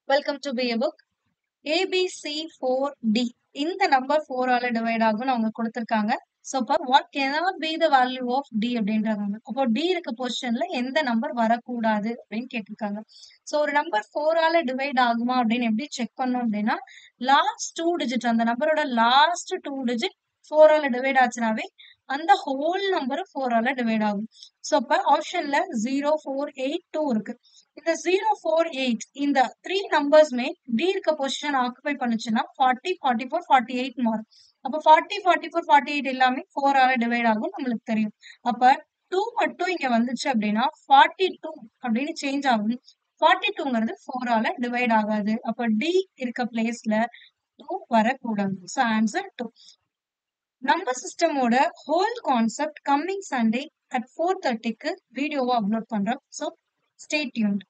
Welcome to be book. ABC4D இந்த number 4 ஆல divide ஆகும்னு அவங்க கொடுத்திருக்காங்க. ஸோ அப்போ what cannot be the value of D அப்படின்றாங்க. அப்போ D இருக்க பொசிஷன்ல எந்த நம்பர் வரக்கூடாது அப்படின்னு கேட்டிருக்காங்க. ஸோ ஒரு நம்பர் 4 ஆல டிவைட் ஆகுமா அப்படின்னு எப்படி செக் பண்ணோம் அப்படின்னா லாஸ்ட் 2 டிஜிட் அந்த நம்பரோட லாஸ்ட் 2 டிஜிட் 4 ஆல டிவைட் ஆச்சுனாவே அந்த ஹோல் நம்பர் 4 ஆல டிவைட் ஆகும். ஸோ அப்ப ஆப்ஷன்ல 0482 இருக்கு. இந்த 048 இந்த 3 நம்பர்ஸ்மே D இருக்க பொசிஷன் ஆக்குபை பண்ணுச்சுன்னா 40, 44, 48 மாறும். அப்ப 40, 44, 48 எல்லாமே 4 ஆல டிவைட் ஆகும் நம்மளுக்கு தெரியும். அப்ப 2 மட்டும் இங்க வந்துச்சு அப்படின்னா 42 அப்படின்னு சேஞ்ச் ஆகும். 42ங்கிறது 4 ஆல டிவைட் ஆகாது. அப்ப D இருக்க பிளேஸ்ல 2 வரக்கூடாது. So answer 2. நம்பர் சிஸ்டமோட whole concept coming Sunday at 4:30க்கு வீடியோவா அப்லோட் பண்றோம். So stay tuned.